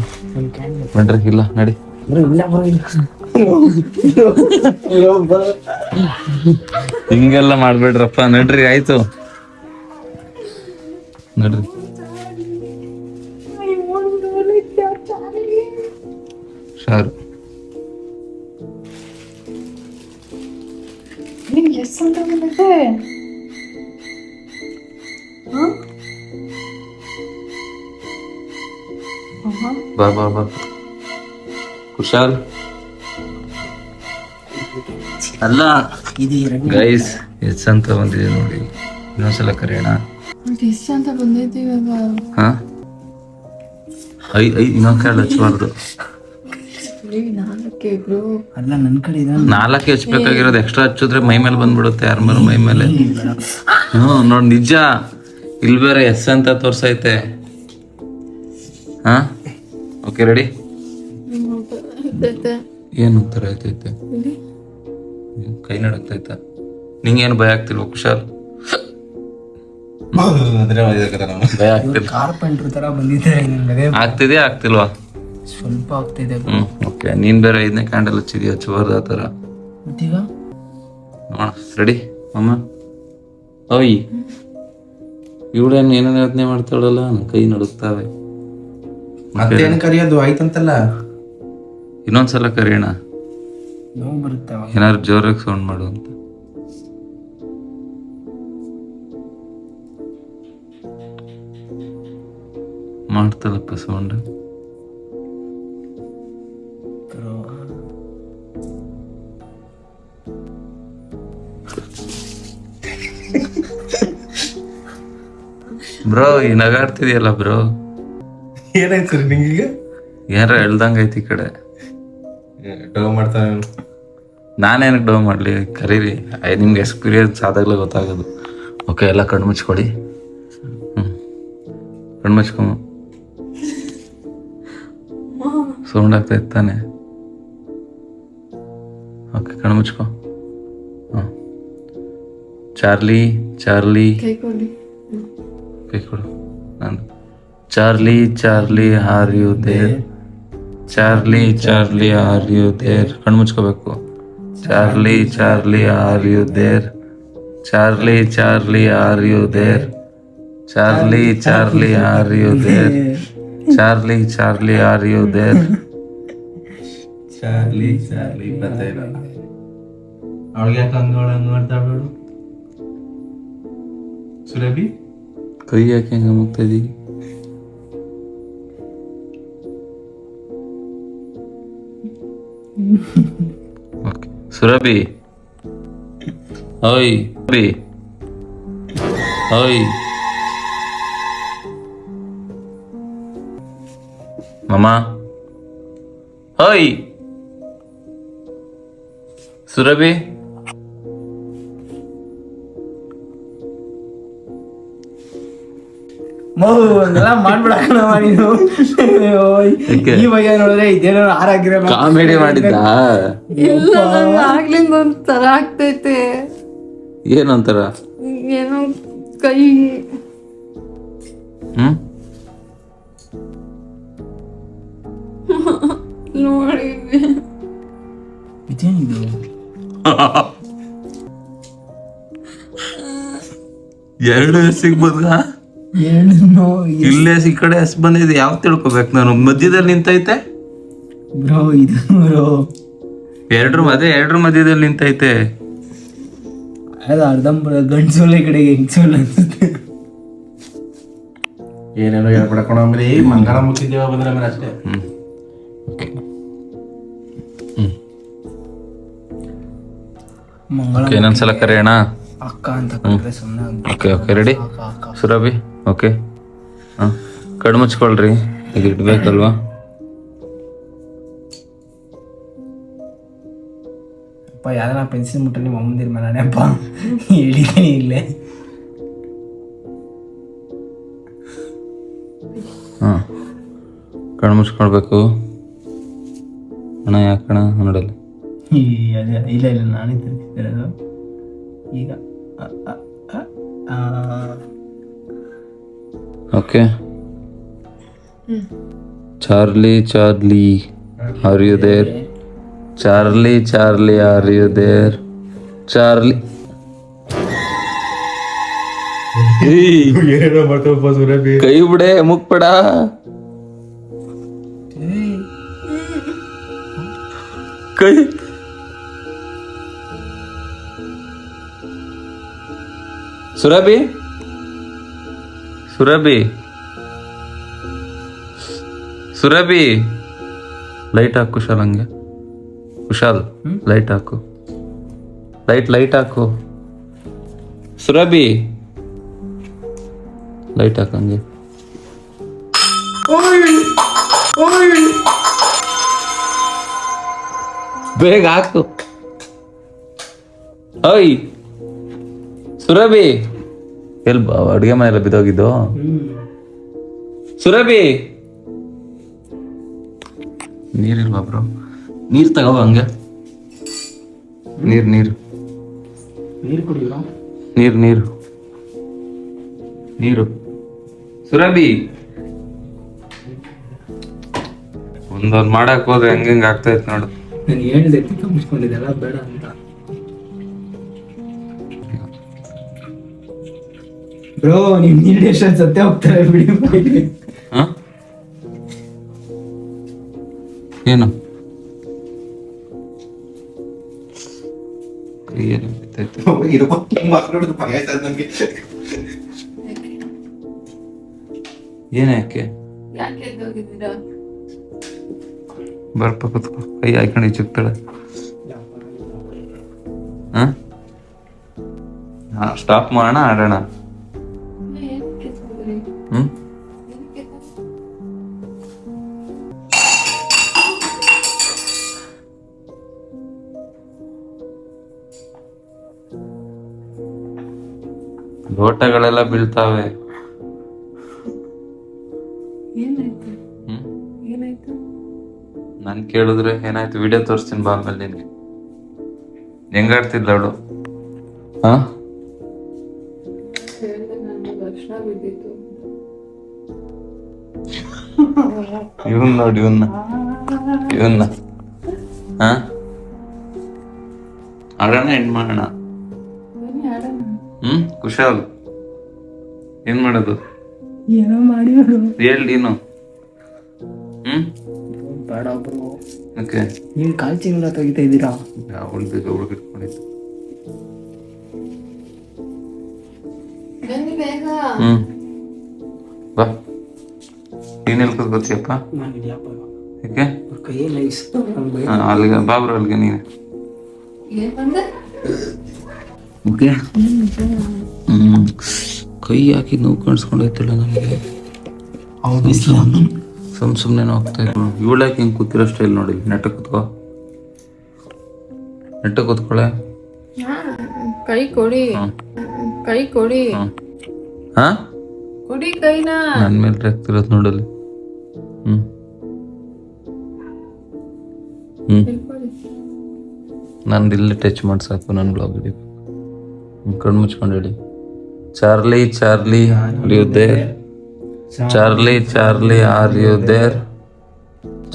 ಬನ್ರಿ ಇಲ್ಲ ನಡಿ ಹಿಂಗೆಲ್ಲ ಮಾಡ್ಬೇಡ್ರಪ್ಪ ನಡ್ರಿ ಆಯ್ತು ನಡ್ರಿ ಶಾರು
ಎಷ್ಟು ಅಂತ ಬಂದಿದೆ
ಬಾ ಬಾ ಬಾ ಕುಶಾಲ್ ಅಲ್ಲ ಗೈಸ್ ಎಸ್ ಅಂತ ಬಂದಿದೆ ನೋಡಿ ಇನ್ನೊಂದ್ಸಲ ಕರೆಯೋಣ
ಎಷ್ಟು ಅಂತ ಬಂದೈತಿ ಇವಾಗ
ಹಾ ಇನ್ನೊಂದ್ ಕಾಳು ಹಚ್ಚಬಾರ್ದು
ನಾಲ್ಕೆ ಬ್ರೋ
ಅಲ್ಲ ನನ್ನ ಕಡೆ ಇದೆ
4 ಹಚ್ಬೇಕಾಗಿರೋದು ಎಕ್ಸ್ಟ್ರಾ ಹಚ್ಚಿದ್ರೆ ಮೈ ಮೇಲೆ ಬಂದ್ಬಿಡುತ್ತೆ ಯಾರ ಮೇಲೆ ಮೈ ಮೇಲೆ ನೋಡ್ ನಿಜ ಇಲ್ಲಿ ಬೇರೆ ಎಸ್ ಅಂತ ತೋರ್ಸೈತೆ ಹಾ ಓಕೆ ರೆಡಿ ಏನು ಉತ್ತರ ಆಯ್ತೈತೆ ಕೈ ನಡಕ್ತೈತ ನಿಂಗೇನು ಭಯ ಆಗ್ತಿಲ್ವ ಕುಶಾಲ್ ಭಯ ಆಗ್ತಿಲ್ಲ
ಕಾರ್ಪೆಂಟ್ರ್ ತರ ಬಂದಿದ್ದಾರೆ ನನಗೆ
ಆಗ್ತಿದ್ಯಾ ಆಗ್ತಿಲ್ವಾ
ಸ್ವಲ್ಪ ಆಗ್ತಿದೆ
ಓಕೆ ನೀನ್ ಬೇರೆ 5ನೇ ಕ್ಯಾಂಡಲ್ ಹಚ್ಚಿದ್ಯಾ ಹಚ್ಚಬಾರ್ದು ಆ ಥರ
ಮತ್ತೀಗ
ನೋಡ ರೆಡಿ ಅಮ್ಮ ಓಯ್ ಇವಳೇನು ಏನೇನು ಯೋಚನೆ ಮಾಡ್ತಾಳಲ್ಲ ನನ್ನ ಕೈ ನಡುಕ್ತಾವೆ
ಮತ್ತೇನು ಕರಿಯೋದು ಆಯ್ತಂತಲ್ಲ
ಇನ್ನೊಂದ್ಸಲ ಕರೆಯೋಣ
ನೋವು ಬರುತ್ತೆ ಅವಾಗ
ಏನಾದ್ರು ಜೋರಾಗಿ ಸೌಂಡ್ ಮಾಡು ಅಂತ ಮಾಡ್ತಾಳಪ್ಪ ಸೌಂಡ್ ಬ್ರೋ ಈ ನಗಾಡ್ತಿದ್ಯಲ್ಲ ಬ್ರೋ
ಏನಾಯ್ತು ಸರ್ ನಿಂಗೀಗ
ಏನಾರ ಹೇಳ್ದಂಗೈತಿ ಈ ಕಡೆ
ಡವ್ ಮಾಡ್ತಾನೆ
ನಾನೇನಕ್ಕೆ ಡೌ ಮಾಡಲಿ ಕರೀರಿ ನಿಮ್ಗೆ ಎಕ್ಸ್ಪೀರಿಯನ್ಸ್ ಆದಾಗಲೇ ಗೊತ್ತಾಗೋದು ಓಕೆ ಎಲ್ಲ ಕಣ್ಣು ಮುಚ್ಕೊಡಿ ಕಣ್ಣು ಮುಚ್ಕೊಂಬ ಸೌಂಡ್ ಆಗ್ತಾ ಇತ್ತಾನೆ ಓಕೆ ಕಣ್ಣು ಮುಚ್ಕೊ ಹಾಂ ಚಾರ್ಲಿ ಚಾರ್ಲಿ
ಕೈ ಕೊಡಿ
ಕೈ ಕೊಡು ನಾನು Charlie Charlie are you there Charlie Charlie are you there ಕಣ್ಣು ಮುಚ್ಕೋಬೇಕು Charlie Charlie are you there Charlie Charlie are you there Charlie Charlie are you there Charlie Charlie are you there
Charlie Charlie ಬರ್ತಾ ಇಲ್ಲ ಅವಳಿಗೆ ಯಾಕೆ ಹಂಗ ಮಾಡ್ತಾಳು ಸುರಭಿ
ಕೈ ಯಾಕೆ ಹೆಂಗ ಮುಗ್ತಾ ಇದೀವಿ ಓಕೆ ಸುರಭಿ ಓಯ್ ಸುರಭಿ ಓಯ್ ಮಮ್ಮ ಓಯ್ ಸುರಭಿ
ಹಂಗೆಲ್ಲ ಮಾಡ್ಬಿಡಕಣವ ನೀನು.
ಯಾಕೆ?
ಈ ಬಗ್ಗೆ ನೋಡಿದ್ರೆ ಇದೇನೋ ಆರಾಗಿರೋ
ಕಾಮಿಡಿ ಮಾಡಿದ್ದ
ಇಲ್ಲ ನಂಗೆ ಆಗ್ಲಿಂದ ಒಂಥರ ಆಗ್ತೈತೆ,
ಏನಂತಾರ
ಏನೋ ಕೈ
ಹ್ಮ್
ನೋಡಿ.
ಇದೇನಿದು?
ಎರಡು ಸಿಗ್ಬೋದ
ಏನು
ಇಲ್ಲೇ ಈ ಕಡೆ ಎಸ್ ಬಂದಿದೆ, ಯಾವ ತಿಳ್ಕೊಬೇಕು ನಾನು? ಮಧ್ಯದಲ್ಲಿ ನಿಂತೈತೆ
ಬ್ರೋ, ಇದು ಬ್ರೋ
ಎರಡ್ರ ಮಧ್ಯದಲ್ಲಿ ನಿಂತೈತೆ.
ಅದು ಅರ್ಧಂಬರ್ಧ ಗಂಡ್ಸೋಲೆ ಕಡೆಗೆ ಹೆಂಗ್ಸೋಲೆ ಅನ್ಸುತ್ತೆ.
ಏನೇನೋ ಹೇಳ್ಬಿಡಕೋಣ ಆಮೇಲೆ ಮಂಗಳ ಮುತ್ತಿದ್ದೇವ ಬಂದ್ರೆ ಆಮೇಲೆ ಅಷ್ಟೇ.
ಮಂಗಳ
ಇನ್ನೊಂದ್ಸಲ ಕರೆಯೋಣ.
ಅಕ್ಕ ಅಂತ ಕರೆದ್ರೆ ಸುಮ್ಮನೆ
ಓಕೆ ರೆಡಿ ಸುರಭಿ? ಓಕೆ ಹಾಂ, ಕಣ್ಣು ಮುಚ್ಕೊಳ್ರಿ, ಈಗ ಇಡ್ಬೇಕಲ್ವಾ?
ಅಪ್ಪ ಯಾವ್ದಾರ ಪೆನ್ಸಿಲ್ ಮುಟ್ಟ ನಿಮ್ಮ ಅಮ್ಮಂದಿರ ಮೇಲೆ ಅಪ್ಪ ಹೇಳಿದ್ದೀನಿ ಇಲ್ಲೇ.
ಹಾಂ, ಕಣ್ಣು ಮುಚ್ಕೊಳ್ಬೇಕು. ಅಣ್ಣ ಯಾಕಣ ನೋಡಲ್ಲ.
ಅದೇ ಇಲ್ಲ ಇಲ್ಲ ನಾನೇ ತಿರುಗಿಸ್ತಿರೋದು ಈಗ.
Okay. Charlie Charlie are you there? Charlie Charlie are you there? Charlie
ಏನೇನೋ ಮಾಡ್ತಪ್ಪ ಸುರಭಿ.
ಕೈ ಬಿಡೆ, ಮುಕ್ಬೇಡ. ಕೈ ಸುರಭಿ ಸುರಭಿ ಸುರಭಿ ಲೈಟ್ ಹಾಕು ಕುಶಾಲ್, ಹಂಗೆ ಕುಶಾಲ್ ಲೈಟ್ ಹಾಕು, ಲೈಟ್ ಹಾಕು ಸುರಭಿ, ಲೈಟ್ ಹಾಕು ಹಂಗೆ. ಬೇಗ ಹಾಕು. ಓಯ್ ಸುರಭಿ, ಎಲ್ ಅಡುಗೆ ಮನೆಯಲ್ಲ ಬಿದ್ದೋಗಿದ್ದು? ಸುರಭಿ ನೀರಿಲ್ವಾ ಬ್ರೋ? ನೀರು ತಗೋ ಹಂಗೆ. ನೀರು
ನೀರು ಕುಡಿಯೋ.
ನೀರು ಸುರಭಿ, ಒಂದೊಂದು ಮಾಡಕ್ ಹೋದ್ರೆ ಹೆಂಗ್ ಆಗ್ತಾ ಇತ್ತು ನೋಡು.
ನಾನು ಹೇಳಿದೆ ಕಂಬಿಸ್ಕೊಂಡಿದ್ದೆಲ್ಲ ಬೇಡ ಅಂತ. ಬ್ರೋ ನಿಮ್ ನೀರು ಎಷ್ಟು ಸತ್ಯ ಹೋಗ್ತಾರೆ ಬಿಡಿ.
ಹ? ಏನು ಕೈಯಲ್ಲಿ ಬಿದ್ದೈತೆ.
ಇದು ಮಕ್ಕಳು ಭಯ ಆಯ್ತದ ನನ್ಗೆ.
ಏನ್ ಯಾಕೆ
ಯಾಕೆ ಎದ್ದೋಗಿದ್ದೀರಾ?
ಬರ್ಪ ಕುತ್ಕೋ, ಕೈ ಹಾಕೊಂಡು ಚಿಕ್ತಾಳೆ. ಸ್ಟಾಪ್ ಮಾಡೋಣ, ಆಡೋಣ.
ಏನಕ್ಕೆ ಎದ್ದೋದ್ರಿ?
ಹ್ಮ್
ಏನಕ್ಕೆ ಎದ್ದೋದ್ರಿ?
ಲೋಟಗಳೆಲ್ಲ ಬೀಳ್ತಾವೆ.
ಏನಾಯ್ತು?
ಹ್ಮ್
ಏನಾಯ್ತು?
ನನ್ ಕೇಳಿದ್ರೆ ಏನಾಯ್ತು? ವಿಡಿಯೋ ತೋರಿಸ್ತೀನಿ ಬಾ ಆಮೇಲೆ ನಿನ್ಗೆ. ಹೆಂಗಾಡ್ತಿದ್ಲ ಅವಳು? ಹಾ,
ಹೇಳಿದೆ ನಾನು ದರ್ಶನ ಬಿದ್ದಿತ್ತು.
ಇವನ್ ನೋಡಿ, ಇವನ್ನ ಹಾ, ಆಡೋಣ, ಎಂಡ್ ಮಾಡೋಣ.
ಬನ್ನಿ ಆಡೋಣ.
ಕುಶಾಲ್ ಏನ್ ಮಾಡೋದು?
ಏನೋ ಮಾಡಿ
ಹೇಳಿ ನೀನು.
ಬೇಡ ಬ್ರೋ.
ಓಕೆ,
ನೀವು ಕಾಲ್ಚಿನ ತೆಗಿತಾ ಇದ್ದೀರಾ?
ಅವಳು ಬೇಗ ಹುಡುಗಿಟ್ಕೊಂಡಿದ್ದು.
ಬನ್ನಿ ಬೇಗ.
ಬಾ, ನೀನ್ ಎಲ್ಲಿ ಕೂತ್ಕೋತಿಯಪ್ಪ?
ನಾನು ಇಲ್ಲಪ್ಪ
ಯಾಕೆ?
ಕೈಯೆಲ್ಲ ಇಷ್ಟು
ಅಲ್ಲಿಗೆ ಬಾಬ್ರು, ಅಲ್ಲಿಗೆ ನೀನು.
ಏನ್ ಬಂದೆ?
ಓಕೆ. ಕೈ ಹಾಕಿ ನೋವು ಕಾಣಿಸ್ಕೊಂಡೈತಿಲ್ಲ ನನಗೆ.
ಹೌದು
ಸುಮ್ಮನೆ ಹೋಗ್ತಾ ಇದ್ರು. ಇವಳು ಯಾಕೆ ಹಿಂಗೆ ಕೂತಿರೋ ಸ್ಟೈಲ್ ನೋಡಿ, ನೆಟ್ಟ ಕೂತ್ಕೋ. ನೆಟ್ಟು ಕೂತ್ಕೊಳ್ಳೆ.
ಕೈ ಕೊಡಿ, ಕೈ ಕೊಡಿ,
ಹಾ
ಕೊಡಿ ಕೈನ.
ನನ್ನ ಮೇಲೆ ರೆಕ್ತಿರೋದು ನೋಡಲ್ಲಿ. ಹ್ಮ್ ಹ್ಮ್ ನಂದು ಇಲ್ಲಿ ಟಚ್ ಮಾಡಿ ಸಾಕು. ನನ್ನ ಬ್ಲಾಗ್ ಹಿಡಿಬೇಕು. ಕಣ್ಣು ಮುಚ್ಕೊಂಡು ಹೇಳಿ. Charlie Charlie are you there? Charlie Charlie are you there?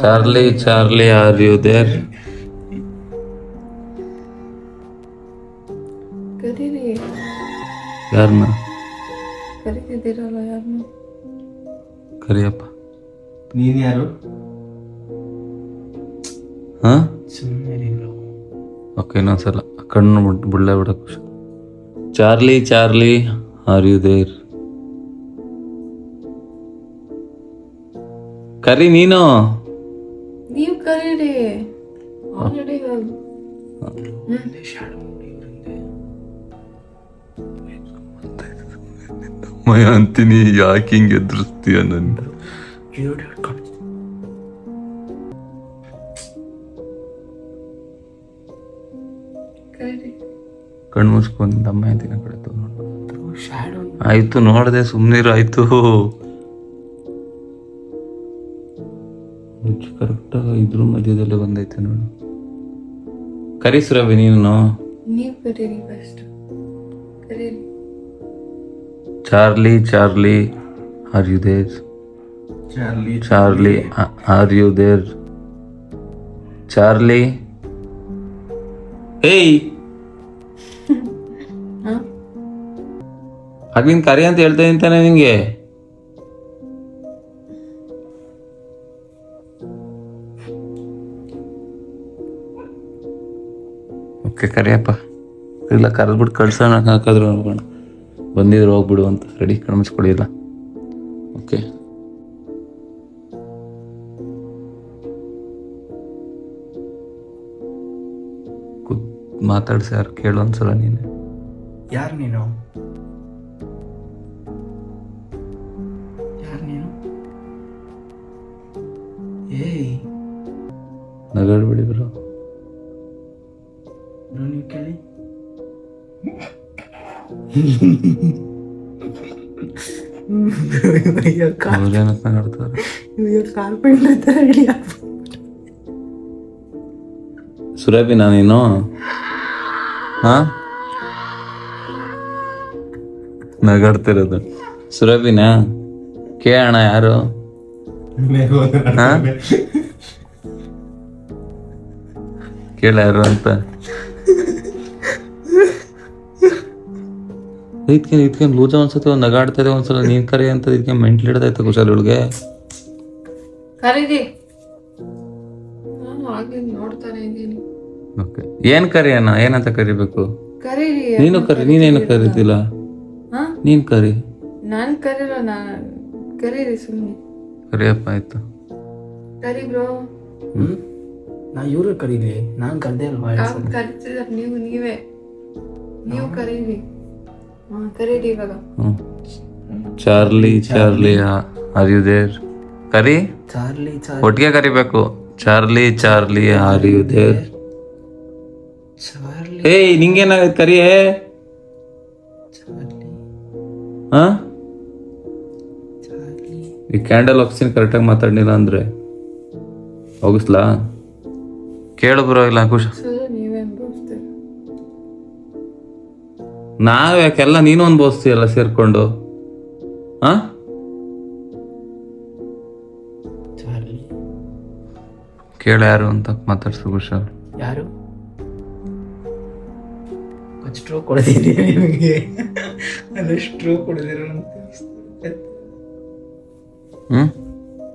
Charlie Charlie are you there?
ಕರೀರಿ,
ಯಾರನ್ನ
ಕರೀತಿದ್ದೀರಲ್ಲ ಯಾರನ್ನ?
ಕರಿಯಪ್ಪ.
ನೀನ್ ಯಾರು?
ಹಾ
ಸುಮ್ಮನೆ
ಓಕೆ, ಇನ್ನೊಂದ್ಸಲ ಕಣ್ಣು ಬುಳ್ಳೆ ಬಿಡಕ್ಕೆ. Charlie Charlie are you there? ಕರಿ ನೀನು.
ನೀವು ಕರೀರಿ. ಆಲ್ರೆಡಿ
ಮಯ ಅಂತೀನಿ. ಯಾಕೆ ಹಿಂಗೆ ಎದುರಿಸ್ತೀಯ ನನ್ನ?
ಕರೀರಿ.
ಕಣ್ಣು ಮುಚ್ಕೊಂಡು ಅಮ್ಮ ಅಂತಿನ ಕಡೆ ಆಯ್ತು. ನೋಡದೆ ಸುಮ್ಮನಿರು. ಆಯ್ತು ಕರೆಕ್ಟಾಗಿ ಇದ್ರ ಮಧ್ಯದಲ್ಲೇ ಬಂದೈತೆ ನೋಡು. ಕರಿ ಸುರಭಿ ನೀನು.
ನೀವು ಕರೀರಿ ಫಸ್ಟ್. ಕರೀರಿ.
Charlie Charlie are you there?
Charlie
Charlie are you there? Charlie ಏಯ್ ಹಾಗಿನ ಕರಿ ಅಂತ ಹೇಳ್ತಾ ಇದ್ದಾನೆ ನಿಂಗೆ. ಓಕೆ ಕರಿಯಪ್ಪ. ಇಲ್ಲ ಕರೆದ್ಬಿಟ್ಟು ಕಳ್ಸೋಣ. ಹಾಕಾದ್ರು ನೋಡೋಣ. ಬಂದಿದ್ರು ಹೋಗ್ಬಿಡು ಅಂತ. ರೆಡಿ ಕಣ್ಮಿಸ್ಕೊಡಿಲ್ಲ. ಓಕೆ ಮಾತಾಡ್ಸಿ. ಯಾರು ಕೇಳು ಒಂದ್ಸಲ ನೀನು.
ಯಾರು ನೀನು? ಯಾರು ನೀನು? ಏಯ್
ನಗಾಡ್ಬಿಡಿ ಬ್ರೋ.
ನೀವು ಕೇಳಿ.
ಅವ್ರೇನಕ್ಕೆ ನಗಾಡ್ತಾರೆ?
ಕಾರ್ಪೆಂಟರ್ ತರ ಹೇಳಿ.
ಸುರಭಿ ನಾನೇನು? ಹಾ ನಗಾಡ್ತಿರೋದು ಸುರಭಿನಾ? ಕೇಳೋಣ ಯಾರು? ಹಾ ಕೇಳ ಯಾರು ಅಂತ. ಇದಕ್ಕೆ ಲೂಜ ಒಂದ್ಸತಿ ಒಂದ್ ನಗಾಡ್ತದೆ, ಒಂದ್ಸಲ ನೀನ್ ಕರಿ ಅಂತ. ಇದಕ್ಕೆ ಮೆಂಟ್ಲ್ ಹಿಡ್ದೈತೆ ಕುಶಾಲ್ ಇವಳಿಗೆ.
ಕರೀರಿ. ನಾನು ಹಾಗೆ ನೋಡ್ತಾನೆ ಇದ್ದೀನಿ.
ಓಕೆ ಏನ್ ಕರಿಯಣ್ಣ? ಏನಂತ ಕರಿಬೇಕು?
ಕರೀರಿ.
ನೀನು ಕರಿ. ನೀನೇನು ಕರೀತಿಲ್ಲ.
ಹಾ
ನೀನ್ ಕರಿ.
ನಾನು ಕರೀರೋ. ನಾನು ಕರೀರಿ ಸುಮ್ಮನೆ.
ಕರಿಯಪ್ಪ ಆಯ್ತು.
ಕರಿ ಬ್ರೋ.
ನಾ ಇವ್ರು ಕರೀಲಿ. ನಾನು ಕರ್ದೆ ಅಲ್ವಾ?
ಅವ್ರು ಕರಿತಿದಾರೆ. ನೀವೇ ನೀವು ಕರೀರಿ. ಹಾ ಕರೀರಿ ಇವಾಗ.
Charlie Charlie are you there? ಕರಿ.
ಚಾರ್ಲಿ
ಒಟ್ಟಿಗೆ ಕರಿಬೇಕು. Charlie Charlie are you there?
Charlie
ಏಯ್ ನಿಂಗೇನಾಗತ್ತೆ? ಕರಿಯೇ.
ಚಾರ್ಲಿ
ಹಾ
ಚಾರ್ಲಿ.
ಈ ಕ್ಯಾಂಡಲ್ ಆಕ್ಸಿಜನ್ ಕರೆಕ್ಟಾಗಿ ಮಾತಾಡ್ಲಿಲ್ಲ ಅಂದ್ರೆ ಹೋಗಿಸ್ಲಾ? ಕೇಳು ಬರೋ. ಇಲ್ಲ ಖುಷ.
ನೀವೇ ಅನ್ಭವಿಸ್ತೀರ.
ನಾವ್ ಯಾಕೆಲ್ಲ ನೀನು ಅನ್ಭವಿಸ್ತೀಯಲ್ಲ ಸೇರ್ಕೊಂಡು. ಹಾ
ಚಾರ್ಲಿ
ಕೇಳ ಯಾರು ಅಂತ ಮಾತಾಡ್ಸು ಕುಶಾಲ್.
ಯಾರು? ಸ್ಟ್ರೋ ಕೊಡ್ತೀನಿ ನಿಮಗೆ. ಅಲ್ಲ ಸ್ಟ್ರೋ ಕೊಡಿದಿರೋ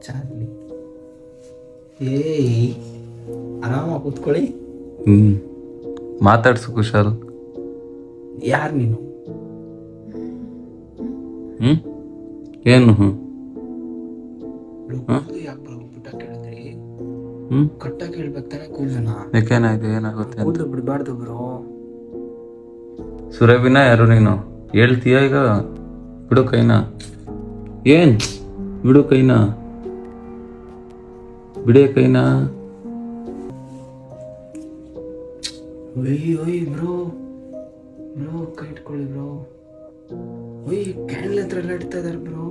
ಚಾರ್ಲಿ. ಏಯ್ ಆರಾಮ ಕೂತ್ಕೊಳ್ಳಿ.
ಮಾತಾಡ್ಸು ಕುಶಾಲ್.
ಯಾರು ನೀನು?
ಏನು?
ಪುಟ್ಟ ಕೇಳಿದ್ರಿ. ಕಟ್ಟಾಗಿ ಹೇಳ್ಬೇಕು ತಾನೆ ಕೂದಲನ.
ಯಾಕೇನಾಯ್ತು? ಏನಾಗುತ್ತೆ?
ಕೂದಲು ಬಿಡಬಾರ್ದು ಬ್ರೋ.
ಸುರಭಿನ ಯಾರು ನೀನು? ಹೇಳ್ತೀಯ ಈಗ? ಬಿಡು ಕೈನ. ಏನ್ ಬಿಡು ಕೈನ. ಬಿಡೇ ಕೈನ.
ಒಯ್ ಬ್ರೋ ಕೈ ಇಟ್ಕೊಳ್ಳಿ ಬ್ರೋ. ಕ್ಯಾಂಡಲ್ ಹತ್ರ ಎಲ್ಲ ಇಡ್ತಾ ಇದಾರೆ ಬ್ರೋ.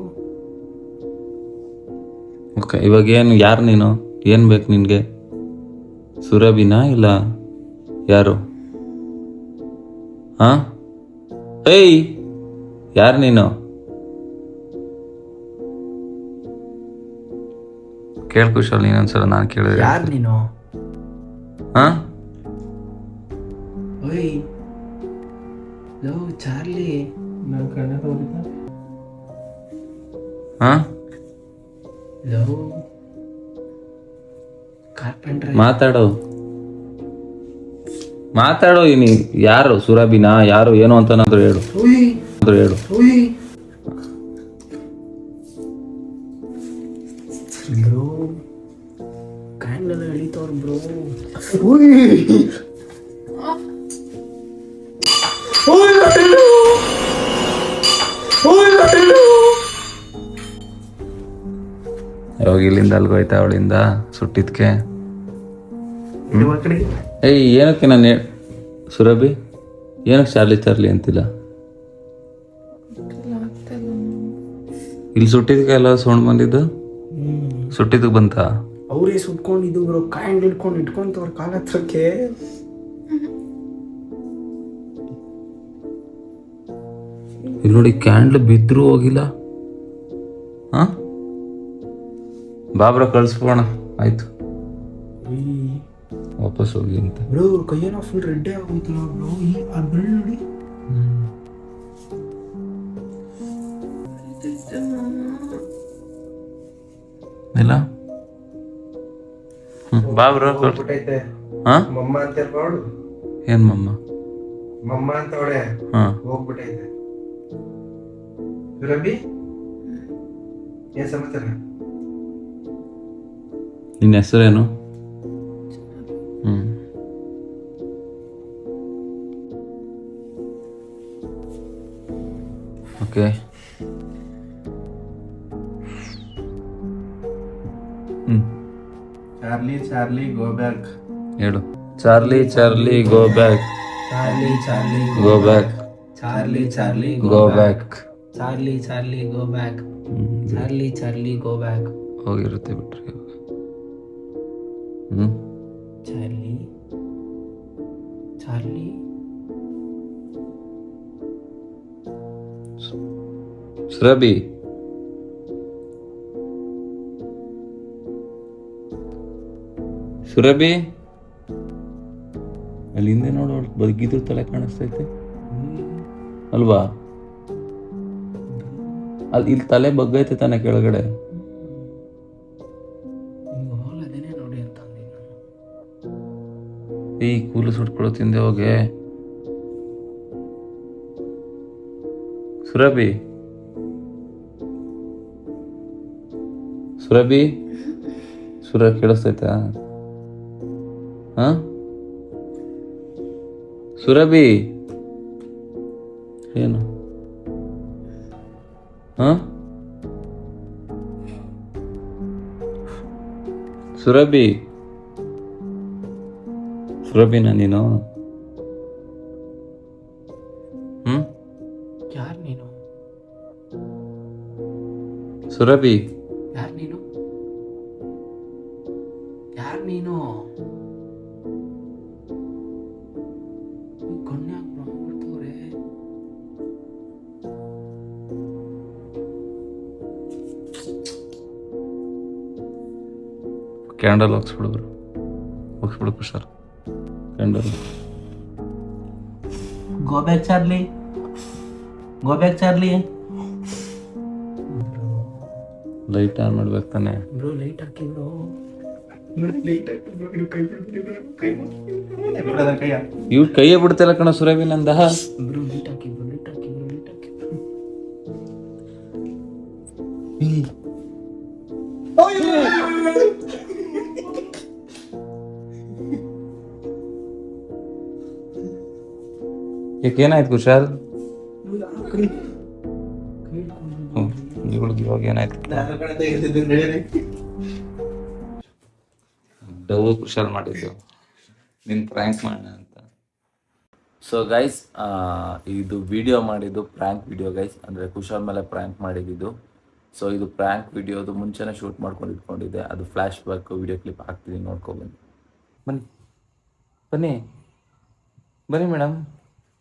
ಓಕೆ, ಇವಾಗ ಏನು, ಯಾರು ನೀನು? ಏನು ಬೇಕು ನಿನಗೆ? ಸುರಭಿನಾ ಇಲ್ಲ ಯಾರು? ಹಾಂ, ಏಯ್ ಯಾರು ನೀನು? ಕೇಳು ಕುಶಲ್, ನೀನೊಂದ್ಸಲ ನಾನು ಕೇಳಿದ್ರೆ.
ಯಾರು ನೀನು?
ಹಾಂ,
ಓಯ್ ಲೋ ಚಾರ್ಲಿ.
ಹಾಂ,
ಲೋ ಕಾರ್ಪೆಂಟ್ರ್.
ಮಾತಾಡೋ ನೀ ಯಾರು? ಸುರಭಿನಾ ಯಾರು? ಏನು ಅಂತನಾದ್ರು ಹೇಳು.
ಬ್ರೋ ಕ್ಯಾಂಡಲ್ ಎಳಿತವ್ರ ಬ್ರೋ.
ಯಾವಾಗ ಇಲ್ಲಿಂದ ಅಲ್ಗೋಯ್ತಾ ಅವಳಿಂದ ಸುಟ್ಟಿದ್ಕೆ? ಏಯ್ ಏನಕ್ಕೆ ನಾನು ಸುರಭಿ ಏನಕ್ಕೆ ಚಾರ್ಲಿ ಅಂತಿಲ್ಲ? ಇಲ್ಲಿ ಸುಟ್ಟಿದ್ಕೆ ಎಲ್ಲ ಸೌಂಡ್ ಬಂದಿದ್ದು? ಸುಟ್ಟಿದ್ದಕ್ಕೆ ಬಂತ?
ಅವರೇ ಸುಟ್ಕೊಂಡಿದ್ದು ಬ್ರೋ. ಕ್ಯಾಂಡಲ್ ಇಟ್ಕೊಂತವ್ರ ಕಾಲ ಹತ್ರಕ್ಕೆ.
ಇಲ್ಲಿ ನೋಡಿ, ಕ್ಯಾಂಡ್ಲ್ ಬಿದ್ದರೂ ಹೋಗಿಲ್ಲ. ಹಾಂ, ಬಾಬ್ರ ಕಳಿಸ್ಬೋಣ, ಆಯ್ತು ವಾಪಸ್ ಹೋಗಿ ಅಂತ.
ಬ್ರೋ ಕೈಯೇನೋ ಫುಲ್ ರೆಡ್ಡೇ ಆಗೋಯ್ತಲ್ಲ ಬ್ರೋ. ಆ ಬೆಳ್ಳು ನೋಡಿ.
ಇಲ್ಲ ಬಾಬ್ರ. ಹಾಂ,
ಮಮ್ಮ ಅಂತ ಇರ್ಬಾರ್ದು.
ಏನು ಮಮ್ಮ?
ಮಮ್ಮ ಅಂತ ಅವಳೆ
ಹಾಂ,
ಹೋಗ್ಬಿಟ್ಟೈತೆ. ರಬಿ ಏನ್ ಸಮಾಚಾರ?
ನಿನ್ನ ಹೆಸರೇನು? ಓಕೆ,
ಚಾರ್ಲಿ ಗೋ ಬ್ಯಾಕ್
ಹೇಳು. Charlie go back. Go back. ಗೋ ಬ್ಯಾಕ್.
Charlie go back.
ಹೋಗಿರುತ್ತೆ ಬಿಟ್ರಿ ಇವಾಗ.
ಚಾರ್ಲಿ
ಸುರಭಿ ಅಲ್ಲಿ ಹಿಂದೆ ನೋಡು, ಅವಳು ಬಗ್ಗಿದ್ರು ತಲೆ ಕಾಣಿಸ್ತೈತೆ ಅಲ್ವಾ? ಅಲ್ಲಿ ಇಲ್ಲಿ ತಲೆ ಬಗ್ಗೈತೆ ತಾನೆ ಕೆಳಗಡೆ.
ನೋಡಿ ಅಂತ
ಈ ಕೂಲು ಸುಟ್ಕೊಳ್ಳೋ ತಿಂದೆ ಹೋಗೆ. ಸುರಭಿ ಕೇಳಿಸ್ತೈತಾ? ಹಾ, ಸುರಭಿ ಏನು? ಹಾ, ಸುರಭಿನಾ ನೀನು?
ಯಾರು ನೀನು?
ಸುರಭಿ
ಯಾರು ನೀನು? ಕನ್ಯಾಗ ಮಾಡ್ತವ್ರೆ.
ಕ್ಯಾಂಡಲ್ ಹಾಕ್ಸ್ಬಿಡು Kushal. Candle.
Go back Charlie.
Light on ಮಾಡ್ಬೇಕು ತಾನೆ
ಬ್ರೋ. ಲೈಟ್ ಹಾಕಿ ಬ್ರೋ.
ಇವ್ ಕೈಯೇ ಬಿಡ್ತಿಲ್ಲ ಕಣ ಸುರಭಿ ನಂದ.
ಬ್ರೋ ಲೈಟ್ ಹಾಕಿ ಬ್ರೋ.
ಏನಾಯ್ತು ಕುಶಾಲ್? ಇವಾಗ ಏನಾಯ್ತು? ಡವ್ ಕುಶಾಲ್ ಮಾಡಿದ್ದು ನಿನ್ ಪ್ರ್ಯಾಂಕ್ ಮಾಡೋಣ ಅಂತ. ಸೊ ಗೈಸ್ ಇದು ವಿಡಿಯೋ ಮಾಡಿದ್ದು ಪ್ರ್ಯಾಂಕ್ ವಿಡಿಯೋ ಗೈಸ್, ಅಂದರೆ ಕುಶಾಲ್ ಮೇಲೆ ಪ್ರ್ಯಾಂಕ್ ಮಾಡಿದ್ದು. ಸೊ ಇದು ಪ್ರ್ಯಾಂಕ್ ವಿಡಿಯೋದು ಮುಂಚೆನೇ ಶೂಟ್ ಮಾಡ್ಕೊಂಡು ಇಟ್ಕೊಂಡಿದ್ದೆ, ಅದು ಫ್ಲ್ಯಾಶ್ ಬ್ಯಾಕ್ ವಿಡಿಯೋ ಕ್ಲಿಪ್ ಹಾಕ್ತೀನಿ, ನೋಡ್ಕೊಬನ್ನಿ. ಬನ್ನಿ ಬನ್ನಿ ಬನ್ನಿ ಮೇಡಮ್,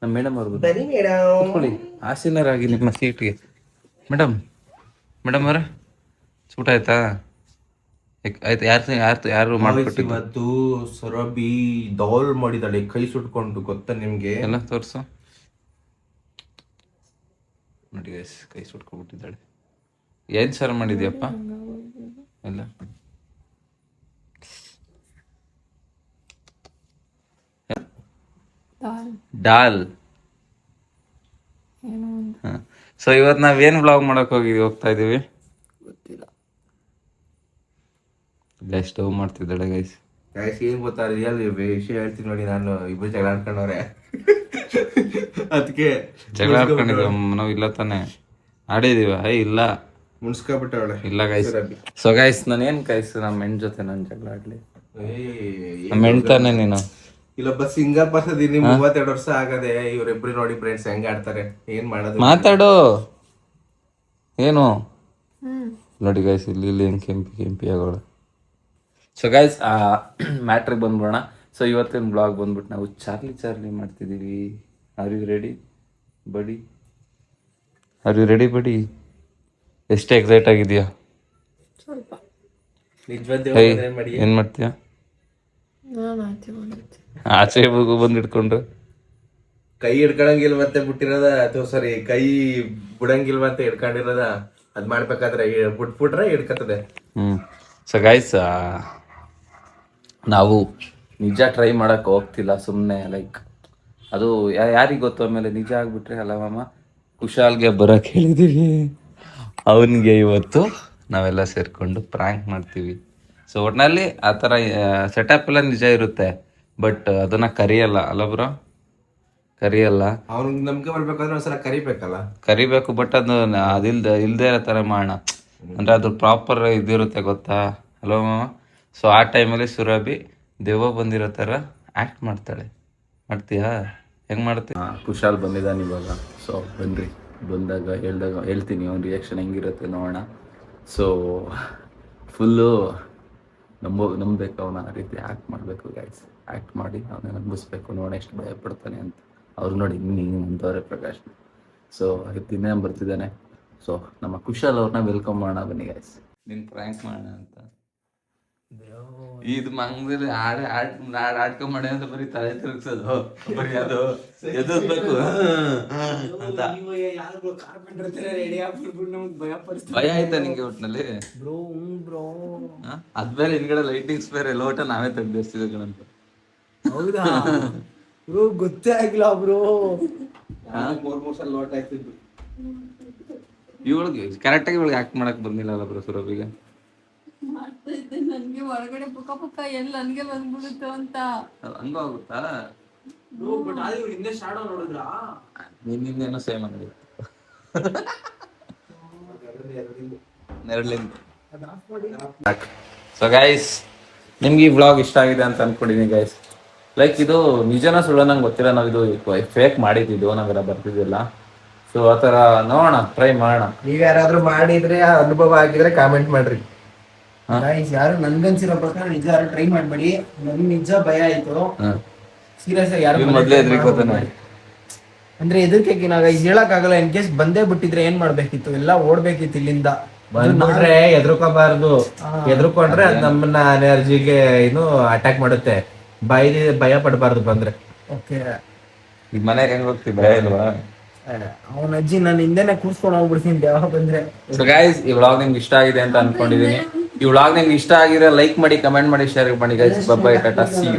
ನಮ್ಮ ಮೇಡಮ್ ಅವ್ರು ಕೂತ್ಕೊಳ್ಳಿ ಆಸೀನರಾಗಿ ನಿಮ್ಮ ಸೀಟ್ಗೆ. ಮೇಡಮ್ ಅವರ ಊಟ ಆಯ್ತಾ? ಆಯ್ತು. ಯಾರು ಮಾಡ್ಕೊಟ್ಟಿದ್ದು?
ಇವತ್ತು ಸುರಭಿ ದೌಲ್ ಮಾಡಿದಾಳೆ ಕೈ ಸುಟ್ಕೊಂಡು, ಗೊತ್ತಾ ನಿಮ್ಗೆ?
ಎಲ್ಲ ತೋರಿಸು ನೋಡಿ ಗೈಸ್, ಕೈ ಸುಟ್ಕೊಂಡ್ಬಿಟ್ಟಿದ್ದಾಳೆ. ಏನ್ ಸರ್ ಮಾಡಿದ್ಯಪ್ಪ ಎಲ್ಲ? ಡಾಲ್. ಸೊ ಇವತ್ತು ನಾವೇನು ವ್ಲಾಗ್ ಮಾಡಕ್ ಹೋಗ್ತಾ ಇದೀವಿ
ಗೊತ್ತಿಲ್ಲ.
ಗೈಸ್ ಸ್ಟವ್ ಮಾಡ್ತಿದ್ದಾಳೆ ಗೈಸ್.
ಗೈಸ್ ಏನ್ ಗೊತ್ತಾ, ರಿಯಲ್ ವಿಷಯ ಹೇಳ್ತೀನಿ ನೋಡಿ. ನಾನು ಇಬ್ರು ಜಗಳ ಆಡ್ಕೊಂಡವ್ರೆ, ಅದಕ್ಕೆ
ಜಗಳ ಆಡ್ಕೊಂಡಿದ್ವಿ ನಾವು. ಇಲ್ಲ ತಾನೆ ಆಡಿದೀವ? ಇಲ್ಲ
ಮುನ್ಸ್ಕೊಬಿಟ್ಟವಳೆ.
ಇಲ್ಲ ಗೈಸ್. ಸೊ ಗೈಸ್ ನಾನು ಏನ್ ಗೈಸ್ ನಮ್ಮ ಹೆಣ್ ಜೊತೆ ನಾನು ಜಗಳ ಆಡ್ಲಿ? ನಮ್ಮ ಹೆಣ್ತಾನೆ ನೀನು.
ಇಲ್ಲೊಬ್ಬ ಸಿಂಗರ್ ಬರ್ಸದೀನಿ, 32 ವರ್ಷ ಆಗದೆ. ಇವ್ರಿಬ್ರು ನೋಡಿ ಫ್ರೆಂಡ್ಸ್ ಹೆಂಗ್ ಆಡ್ತಾರೆ, ಏನ್ ಮಾಡೋದು?
ಮಾತಾಡು ಏನು ನೋಡಿ ಗೈಸ್, ಇಲ್ಲಿ ಹೆಂಗ್ ಕೆಂಪಿ ಆಗೋಳು. ಸೊ ಗೈಸ್ ಮ್ಯಾಟ್ರಿಗೆ ಬಂದ್ಬಿಡೋಣ. ಸೊ ಇವತ್ತಿನ ಬ್ಲಾಗ್ ಬಂದ್ಬಿಟ್ಟು ನಾವು ಚಾರ್ಲಿ ಮಾಡ್ತಿದ್ದೀವಿ. ಆರ್ ಯು ರೆಡಿ ಬಡಿ? ಎಷ್ಟು ಎಕ್ಸೈಟ್ ಆಗಿದೆಯಾ?
ಸ್ವಲ್ಪ.
ಏನ್ ಮಾಡ್ತೀಯಾ?
ನಾನು ಆಚೆ ಬಂದಿದ್ದೆ.
ಆಚೆ ಬಂದು ಹಿಡ್ಕೊಂಡು
ಕೈ ಹಿಡ್ಕೊಳಂಗಿಲ್ವಂತೆ ಬಿಟ್ಟಿರೋದ, ಅಥವಾ ಸಾರಿ ಕೈ ಬಿಡಂಗಿಲ್ವಂತೆ ಹಿಡ್ಕೊಂಡಿರೋದ. ಅದ್ ಮಾಡ್ಬೇಕಾದ್ರೆ ಬಿಟ್ಬಿಟ್ರೆ ಹಿಡ್ಕತ್ತದೆ.
ಸೊ ಗೈಸ್ ನಾವು ನಿಜ ಟ್ರೈ ಮಾಡಕ್ ಹೋಗ್ತಿಲ್ಲ, ಸುಮ್ಮನೆ ಲೈಕ್ ಅದು ಯಾರಿಗೆ ಗೊತ್ತು. ಆಮೇಲೆ ನಿಜ ಆಗ್ಬಿಟ್ರೆ ಅಲ್ಲ ಮಾಮ. ಕುಶಾಲ್ಗೆ ಬರಕ್ ಹೇಳಿದೀವಿ, ಅವನಿಗೆ ಇವತ್ತು ನಾವೆಲ್ಲ ಸೇರ್ಕೊಂಡು ಪ್ರ್ಯಾಂಕ್ ಮಾಡ್ತೀವಿ. ಸೊ ಒಟ್ನಲ್ಲಿ ಆ ಥರ ಸೆಟಪ್ ಎಲ್ಲ ನಿಜ ಇರುತ್ತೆ, ಬಟ್ ಅದನ್ನ ಕರಿಯಲ್ಲ ಅಲ್ಲ ಬ್ರೋ? ಕರಿಯಲ್ಲ.
ಅವ್ನಿಗೆ ನಂಬಿಕೆ ಬರ್ಬೇಕಂದ್ರೆ ಒಂದ್ಸಲ
ಕರಿಬೇಕು, ಬಟ್ ಅದು ಇಲ್ದೇ ಇರೋ ಥರ ಮಾಡೋಣ. ಅಂದ್ರೆ ಅದು ಪ್ರಾಪರ್ ಇದಿರುತ್ತೆ ಗೊತ್ತಾ ಅಲ್ವಾ ಮಾಮ? ಸೊ ಆ ಟೈಮಲ್ಲಿ ಸುರಭಿ ದೆವ್ವ ಬಂದಿರೋ ಥರ ಆ್ಯಕ್ಟ್ ಮಾಡ್ತೀಯಾ? ಹೆಂಗೆ ಮಾಡ್ತೀಯ? ಕುಶಾಲ್ ಬಂದಿದ್ದಾನೆ ಇವಾಗ. ಸೊ ಬನ್ರಿ, ಬಂದಾಗ ಹೇಳ್ತೀನಿ ಅವ್ನ ರಿಯಾಕ್ಷನ್ ಹೆಂಗಿರುತ್ತೆ ನೋಡೋಣ. ಸೊ ಫುಲ್ಲು ನಂಬಬೇಕು ಅವನ, ಆ ರೀತಿ ಆ್ಯಕ್ಟ್ ಮಾಡಬೇಕು ಗೈಸ್. ಆ್ಯಕ್ಟ್ ಮಾಡಿ ಅವನ ನಂಬಿಸ್ಬೇಕು, ನೋಡೋಣ ಎಷ್ಟು ಭಯ ಪಡ್ತಾನೆ ಅಂತ. ಅವ್ರು ನೋಡಿ ಹಿಂಗೆ ಅಂತವ್ರೆ ಪ್ರಕಾಶ್. ಸೊ ದಿನ ಬರ್ತಿದ್ದಾನೆ. ಸೊ ನಮ್ಮ ಕುಶಾಲ್ ಅವ್ರನ್ನ ವೆಲ್ಕಮ್ ಮಾಡೋಣ ಬನ್ನಿ ಗೈಸ್. ನಿನ್ ಪ್ರ್ಯಾಂಕ್ ಮಾಡೋಣ ಅಂತ ಇದು ಮಂಗದಲ್ಲಿ ಆಡ್ಕೊಂಡ್ ಮಾಡಿ ಅಂತ ಬರೀ ತಲೆ ತಿರುಗ್ಸೋದು, ಬರೀ ಅದು ಎದುರ್ಬೇಕು ಅಂತ. ಭಯ ಆಯ್ತಾ ನಿಂಗೆ ಒಟ್ನಲ್ಲಿ? ಅದ್ಮೇಲೆ ಹಿಂದ್ಗಡೆ ಲೈಟಿಂಗ್ಸ್ ಬೇರೆ ಲೋಟ ನಾವೇ ತೆಗ್ದಿರ್ತಿದ್ವಿ ಕಣಂತ.
ಹೌದಾ ಬ್ರೋ? ಗೊತ್ತೇ ಆಗಿಲ್ಲ ಬ್ರೋ.
3 ಸಲ ಲೋಟ ಆಯ್ತಿದ್ದು.
ಇವಳಿಗೆ ಕರೆಕ್ಟಾಗಿ ಇವಳಿಗೆ ಆಕ್ಟ್ ಮಾಡಕ್ ಬಂದಿಲ್ಲ ಅಲ್ಲ ಬ್ರೋ ಸುರಭಿಗೆ?
ಮಾಡ್ತಾ ಇದ್ದೆ, ನನ್ಗೆ ಒಳಗಡೆ ಪುಕ್ಕ ಎಲ್ಲ ನನ್ಗೆ ಬಂದ್ಬಿಡುತ್ತೋ ಅಂತ.
ಹಂಗೂ ಆಗುತ್ತಾ?
ಹಿಂದೆ ಶಾಡೋ ನೋಡಿದ್ರಾ?
ನಿನ್ನೇನೋ ಸೇಮ್ ಅಂಗಡಿ ನೆರಳಿಂದ. ಸೊ ಗೈಸ್ ನಿಮ್ಗೆ ಈ ವ್ಲಾಗ್ ಇಷ್ಟ ಆಗಿದೆ ಅಂತ ಅನ್ಕೊಂಡಿದ್ದೀನಿ ಗೈಸ್. ಲೈಕ್ ಇದು ನಿಜನ ಸುಳ್ಳ ನಂಗೆ ಗೊತ್ತಿಲ್ಲ, ನಾವು ಇದು ಫೇಕ್ ಮಾಡಿದ್ದು, ನಾವೆಲ್ಲ ಬರ್ತಿದ್ದಿಲ್ಲ. ಸೊ ಆ ಥರ ನೋಡೋಣ, ಟ್ರೈ ಮಾಡೋಣ.
ನೀವ್ ಯಾರಾದ್ರೂ ಮಾಡಿದ್ರೆ ಅನುಭವ ಆಗಿದ್ರೆ ಕಾಮೆಂಟ್ ಮಾಡ್ರಿ.
ಗೈಸ್ ಯಾರು ನನ್ಗನ್ಸಿರೋ ಪ್ರಕಾರ ನಿಜ ಯಾರು ಟ್ರೈ ಮಾಡ್ಬೇಡಿ. ನನ್ ನಿಜ ಭಯ ಆಯ್ತು ಸೀರಿಯಸ್ ಆಗಿ. ಯಾರು
ಮೊದಲೇ ಎದ್ರಿಕೋತಾನೆ
ಅಂದ್ರೆ ಎದುರ್ಕೆಗಿನ ಗೈಸ್ ಹೇಳಕ್ ಆಗಲ್ಲ. ಇನ್ ಕೇಸ್ ಬಂದೇ ಬಿಟ್ಟಿದ್ರೆ ಏನ್ ಮಾಡ್ಬೇಕಿತ್ತು? ಎಲ್ಲ ಓಡ್ಬೇಕಿತ್ತು ಇಲ್ಲಿಂದ.
ಬಂದ್ಬಿಟ್ರೆ ಎದ್ರುಕೋಬಾರ್ದು. ಎದ್ರುಕೊಂಡ್ರೆ ಅದ್ ನಮ್ಮನ್ನ ಎನರ್ಜಿಗೆ ಏನು ಅಟ್ಯಾಕ್ ಮಾಡುತ್ತೆ. ಭಯ ಪಡಬಾರ್ದು ಬಂದ್ರೆ.
ಓಕೆ,
ಈಗ ಮನೆಗೆ ಹೆಂಗ್ ಹೋಗ್ತೀವಿ? ಭಯ ಇಲ್ವಾ?
ಅವನ ಅಜ್ಜಿ ನಾನು ಹಿಂದೆನೆ ಕೂರ್ಸ್ಕೊಂಡು ಹೋಗ್ಬಿಡ್ತೀನಿ ಯಾವಾಗ ಬಂದ್ರೆ.
ಸೊ ಗೈಸ್ ಈ ವ್ಲಾಗ್ ನಿಮ್ಗೆ ಇಷ್ಟ ಆಗಿದೆ ಅಂತ ಅನ್ಕೊಂಡಿದೀನಿ. ಈ ವ್ಲಾಗ್ ನಿಮ್ಗೆ ಇಷ್ಟ ಆಗಿದ್ರೆ ಲೈಕ್ ಮಾಡಿ, ಕಮೆಂಟ್ ಮಾಡಿ, ಶೇರ್ ಮಾಡಿ guys. Bye bye, tata, see you.